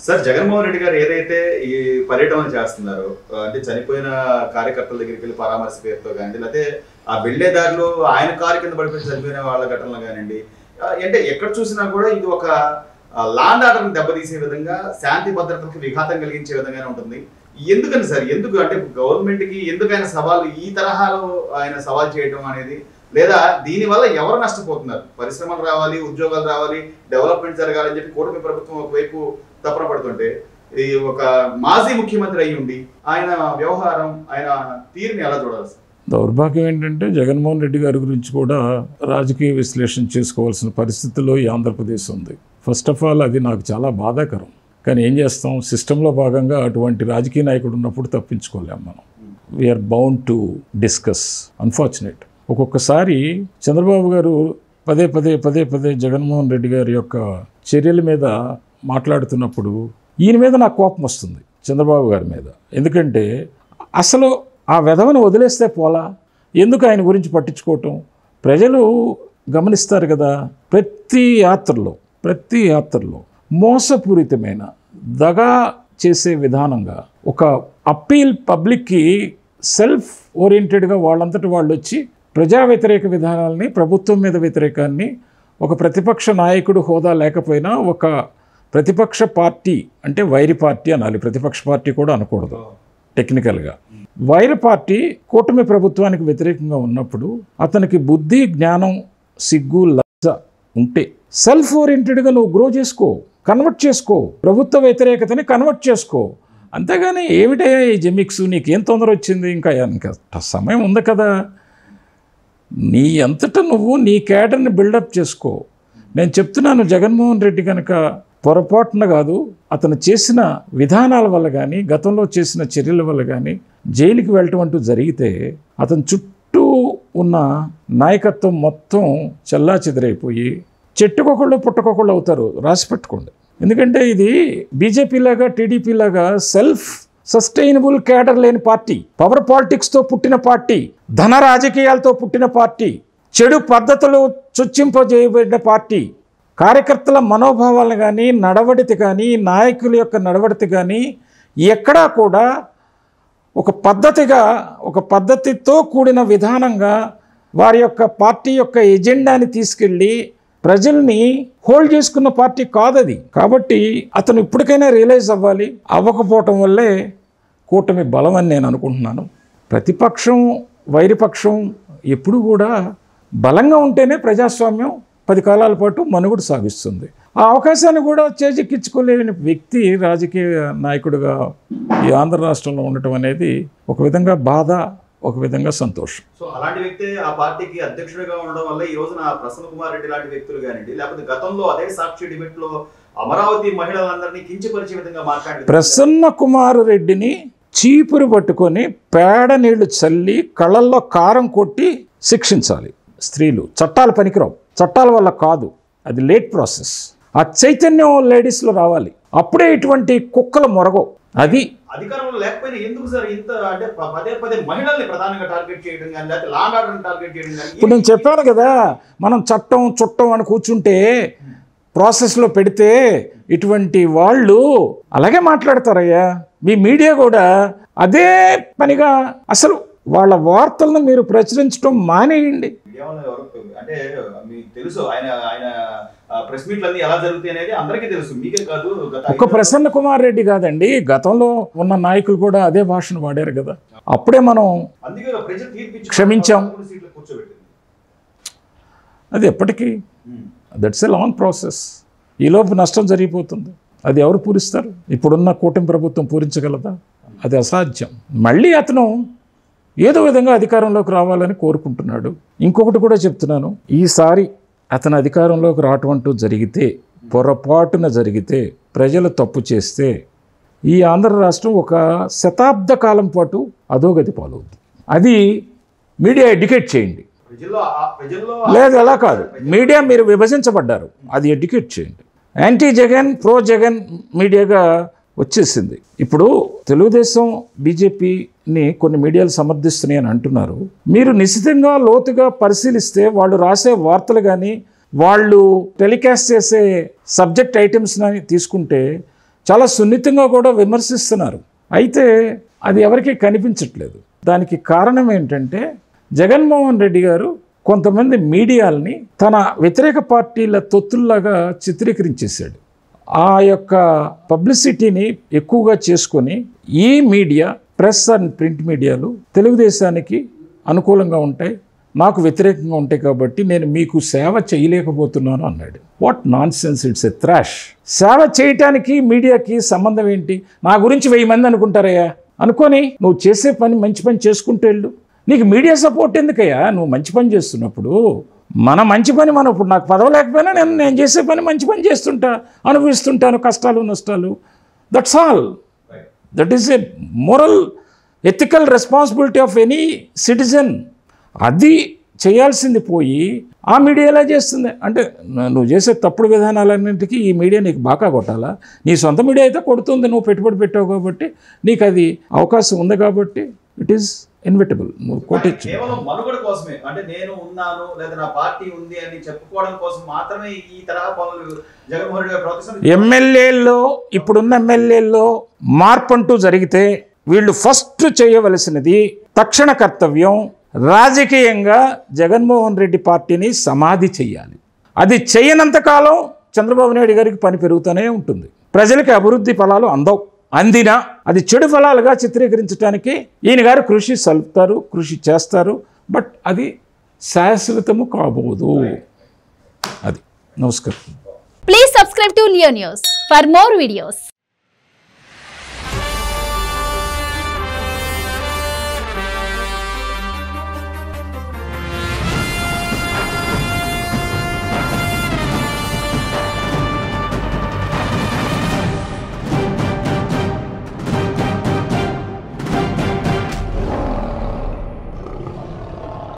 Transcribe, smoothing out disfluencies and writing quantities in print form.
Sir Jaganmohan Reddy గారు ఏదైతే ఈ పర్యటన చేస్తున్నారో అంటే చనిపోయిన కార్యకర్తల దగ్గరికి వెళ్ళి పరామర్శ పేరుతో కానివ్వండి, లేకపోతే ఆ వెళ్లేదారులు ఆయన కారు కింద పడిపోయి చనిపోయిన వాళ్ళ ఘటనలు కానివ్వండి, అంటే ఎక్కడ చూసినా కూడా ఇది ఒక లాండ్ ఆర్డర్ని దెబ్బతీసే విధంగా, శాంతి భద్రతలకు విఘాతం కలిగించే విధంగానే ఉంటుంది. ఎందుకని సార్, ఎందుకు అంటే గవర్నమెంట్కి ఎందుకు ఆయన సవాలు ఈ తరహాలో ఆయన సవాల్ చేయడం అనేది, లేదా దీనివల్ల ఎవరు నష్టపోతున్నారు? పరిశ్రమలు రావాలి, ఉద్యోగాలు రావాలి, డెవలప్మెంట్ జరగాలని చెప్పి కూటమి ప్రభుత్వం ఒకవైపు తపన పడుతుంటే, ఈ ఒక మాజీ ముఖ్యమంత్రి అయ్యి ఉండి ఆయన వ్యవహారం, ఆయన తీరుని ఎలా చూడాలి సార్? దౌర్భాగ్యం ఏంటంటే జగన్మోహన్ రెడ్డి గారి గురించి కూడా రాజకీయ విశ్లేషణ చేసుకోవాల్సిన పరిస్థితిలో ఈ ఆంధ్రప్రదేశ్ ఉంది. ఫస్ట్ ఆఫ్ ఆల్ అది నాకు చాలా బాధాకరం. కానీ ఏం చేస్తాం, సిస్టంలో భాగంగా అటువంటి రాజకీయ నాయకుడు ఉన్నప్పుడు తప్పించుకోలేం మనం. We are bound to discuss. Unfortunate. ఒక్కొక్కసారి చంద్రబాబు గారు పదే పదే పదే పదే జగన్మోహన్ రెడ్డి గారి యొక్క చర్యల మీద మాట్లాడుతున్నప్పుడు ఈయన మీద నాకు కోపం వస్తుంది, చంద్రబాబు గారి మీద. ఎందుకంటే అసలు ఆ వెధవను వదిలేస్తే పోలా, ఎందుకు ఆయన గురించి పట్టించుకోవటం? ప్రజలు గమనిస్తారు కదా, ప్రతి యాత్రలో మోసపూరితమైన దగా చేసే విధానంగా ఒక అప్పీల్ పబ్లిక్కి సెల్ఫ్ ఓరియంటెడ్గా వాళ్ళంతటి వాళ్ళు వచ్చి ప్రజా వ్యతిరేక విధానాలని, ప్రభుత్వం మీద వ్యతిరేకాన్ని, ఒక ప్రతిపక్ష నాయకుడు హోదా లేకపోయినా ఒక ప్రతిపక్ష పార్టీ అంటే వైరి పార్టీ అనాలి, ప్రతిపక్ష పార్టీ కూడా అనకూడదు టెక్నికల్గా. వైరి పార్టీ కూటమి ప్రభుత్వానికి వ్యతిరేకంగా ఉన్నప్పుడు అతనికి బుద్ధి, జ్ఞానం, సిగ్గు, లజ్జ ఉంటే సెల్ఫ్ ఓరియంటెడ్గా నువ్వు గ్రో చేసుకో, కన్వర్ట్ చేసుకో, ప్రభుత్వ వ్యతిరేకతని కన్వర్ట్ చేసుకో. అంతేగాని ఏమిటయ్యా ఈ జెమిక్స్, నీకేం తొందర వచ్చింది? ఇంకా సమయం ఉంది కదా, నీ అంతటా నువ్వు నీ క్యాడర్ని బిల్డప్ చేసుకో. నేను చెప్తున్నాను, జగన్మోహన్ రెడ్డి కనుక పొరపాటున కాదు, అతను చేసిన విధానాల వల్ల కానీ, గతంలో చేసిన చర్యల వల్ల కానీ జైలుకి వెళ్ళటం అంటూ జరిగితే అతని చుట్టూ ఉన్న నాయకత్వం మొత్తం చెల్లాచెదరైపోయి చెట్టుకొకళ్ళు పుట్టకొకళ్ళు అవుతారు. రాసి పెట్టుకోండి. ఎందుకంటే ఇది బీజేపీ లాగా, టీడీపీ లాగా సెల్ఫ్ సస్టైనబుల్ క్యాడర్ లేని పార్టీ, పవర్ పాలిటిక్స్తో పుట్టిన పార్టీ, ధన రాజకీయాలతో పుట్టిన పార్టీ, చెడు పద్ధతులు చొచ్చింపజేయబడిన పార్టీ. కార్యకర్తల మనోభావాలను కానీ, నడవడితి కానీ, నాయకుల యొక్క నడవడితి కానీ ఎక్కడా కూడా ఒక పద్ధతితో కూడిన విధానంగా వారి యొక్క పార్టీ యొక్క ఎజెండాని తీసుకెళ్ళి ప్రజల్ని హోల్డ్ చేసుకున్న పార్టీ కాదది. కాబట్టి అతను ఇప్పటికైనా రియలైజ్ అవ్వాలి. అవ్వకపోవటం వల్లే కూటమి బలం అని నేను అనుకుంటున్నాను. ప్రతిపక్షం, వైరిపక్షం ఎప్పుడు కూడా బలంగా ఉంటేనే ప్రజాస్వామ్యం 10 కాలాల పాటు మనుగడ సాగిస్తుంది. ఆ అవకాశాన్ని కూడా చేజిక్కించుకోలేని వ్యక్తి రాజకీయ నాయకుడిగా ఈ ఆంధ్ర రాష్ట్రంలో ఉండటం అనేది ఒక విధంగా బాధ, ఒక విధంగా సంతోషం. సో అలాంటి వ్యక్తి ఆ పార్టీకి అధ్యక్షుడిగా ఉండడం వల్ల ఈ రోజున ప్రసన్న కుమార్ రెడ్డి లాంటి వ్యక్తులు కానివ్వండి, లేకపోతే గతంలో అదే సాక్షి డిబేట్ లో అమరావతి మహిళలందరినీ కించపరిచే విధంగా మాట్లాడి ప్రసన్న కుమార్ రెడ్డిని చీపురు పట్టుకొని పేడ నీళ్లు చల్లి కళ్ళల్లో కారం కొట్టి శిక్షించాలి. స్త్రీలు చట్టాలు పనికిరావు, చట్టాల వల్ల కాదు, అది లేట్ ప్రాసెస్. ఆ చైతన్యం లేడీస్లో రావాలి, అప్పుడే ఇటువంటి కుక్కలు మొరగవు. అది అధికారంలో లేకపోయినా ఎందుకు సార్ ఇంత అంటే పదే మహిళల్ని ప్రధానంగా టార్గెట్ చేయడం కానీ, లేకపోతే లాండ్ ఆర్డర్ని టార్గెట్ చేయడం కానీ? ఇప్పుడు నేను చెప్పాను కదా, మనం చుట్టం అని కూర్చుంటే ప్రాసెస్లో పెడితే ఇటువంటి వాళ్ళు అలాగే మాట్లాడతారయ్యా. మీ మీడియా కూడా అదే పనిగా అసలు వాళ్ళ వార్తలను మీరు ప్రచురించడం మానేయండి. అంటే మీకు తెలుసు ఆయన ప్రెస్ మీట్లన్నీ ఎలా జరుగుతాయి అనేది అందరికీ తెలుసు, మీకే కాదు. ఒక్క ప్రసన్న కుమార్ రెడ్డి కాదండి, గతంలో ఉన్న నాయకులు కూడా అదే భాషను వాడారు కదా. అప్పుడే మనం క్షమించాం. అది ఎప్పటికీ దట్స్ ఎ లాంగ్ ప్రాసెస్. ఈలోపు నష్టం జరిగిపోతుంది. అది ఎవరు పూరిస్తారు? ఇప్పుడున్న కూటమి ప్రభుత్వం పూరించగలదా? అది అసాధ్యం. మళ్ళీ అతను ఏదో విధంగా అధికారంలోకి రావాలని కోరుకుంటున్నాడు. ఇంకొకటి కూడా చెప్తున్నాను, ఈసారి అతను అధికారంలోకి రావటం అంటూ జరిగితే, పొరపాటున జరిగితే, ప్రజలు తప్పు చేస్తే ఈ ఆంధ్ర రాష్ట్రం ఒక శతాబ్ద కాలం పాటు అధోగతి పాలవుతుంది. అది మీడియా ఎడ్యుకేట్ చేయండి. లేదు అలా కాదు, మీడియా మీరు విభజించబడ్డారు, అది ఎడ్యుకేట్ చేయండి. యాంటీ జగన్, ప్రో జగన్ మీడియాగా వచ్చేసింది. ఇప్పుడు తెలుగుదేశం, బీజేపీని కొన్ని మీడియాలు సమర్థిస్తున్నాయి అని అంటున్నారు. మీరు నిశ్చితంగా లోతుగా పరిశీలిస్తే వాళ్ళు రాసే వార్తలు కానీ, వాళ్ళు టెలికాస్ట్ చేసే సబ్జెక్ట్ ఐటమ్స్ని తీసుకుంటే చాలా సున్నితంగా కూడా విమర్శిస్తున్నారు. అయితే అది ఎవరికీ కనిపించట్లేదు. దానికి కారణం ఏంటంటే జగన్మోహన్ రెడ్డి గారు కొంతమంది మీడియాల్ని తన వ్యతిరేక పార్టీల తొత్తుల్లాగా చిత్రీకరించేశాడు. ఆ యొక్క పబ్లిసిటీని ఎక్కువగా చేసుకొని ఈ మీడియా, ప్రెస్ అండ్ ప్రింట్ మీడియాలు తెలుగుదేశానికి అనుకూలంగా ఉంటాయి, నాకు వ్యతిరేకంగా ఉంటాయి కాబట్టి నేను మీకు సేవ చేయలేకపోతున్నాను అన్నాడు. What non sense, it's a trash. సేవ చేయటానికి మీడియాకి సంబంధం ఏంటి? నా గురించి 1000 మంది అనుకుంటారయ్యా, అనుకొని నువ్వు చేసే పని మంచి పని చేసుకుంటూ వెళ్ళు. నీకు మీడియా సపోర్ట్ ఎందుకయ్యా? నువ్వు మంచి పని చేస్తున్నప్పుడు మన మంచి పని మనం ఇప్పుడు నాకు పదవి లేకపోయినా నేను చేసే పని మంచి పని చేస్తుంటా, అనుభవిస్తుంటాను కష్టాలు నష్టాలు. That's all. That is a moral ethical responsibility of any citizen. అది చేయాల్సింది పోయి ఆ మీడియా ఎలా చేస్తుంది అంటే నువ్వు చేసే తప్పుడు విధానాలన్నింటికి ఈ మీడియా నీకు బాగా కొట్టాలా? నీ సొంత మీడియా అయితే కొడుతుంది, నువ్వు పెట్టుబడి పెట్టావు కాబట్టి, నీకు అది అవకాశం ఉంది కాబట్టి ఇట్ ఈస్ ఇన్విటబుల్. నువ్వు కొట్టచ్చు. కేవలం మనుగడ కోసమే, అంటే నేను ఉన్నాను లేదా నా పార్టీ ఉంది అని చెప్పుకోవడం కోసం మాత్రమే ఈ తరహా పనులు జగన్మోహన్ రెడ్డి గారు ప్రవర్తిస్తున్నారు. ఎమ్మెల్యేల్లో, ఇప్పుడున్న ఎమ్మెల్యేల్లో మార్పు అంటూ జరిగితే వీళ్ళు ఫస్ట్ చేయవలసినది తక్షణ కర్తవ్యం, రాజకీయంగా జగన్మోహన్ రెడ్డి పార్టీని సమాధి చెయ్యాలి. అది చేయనంతకాలం చంద్రబాబు నాయుడు గారికి పని పెరుగుతూనే ఉంటుంది. ప్రజలకి అభివృద్ధి ఫలాలు అందినా అది చెడు ఫలాలుగా చిత్రీకరించడానికి ఈయన గారు కృషి సలుపుతారు, కృషి చేస్తారు. బట్ అది శాశ్వతము కాబోదు. అది. నమస్కారం. Please subscribe to Leo news for more videos.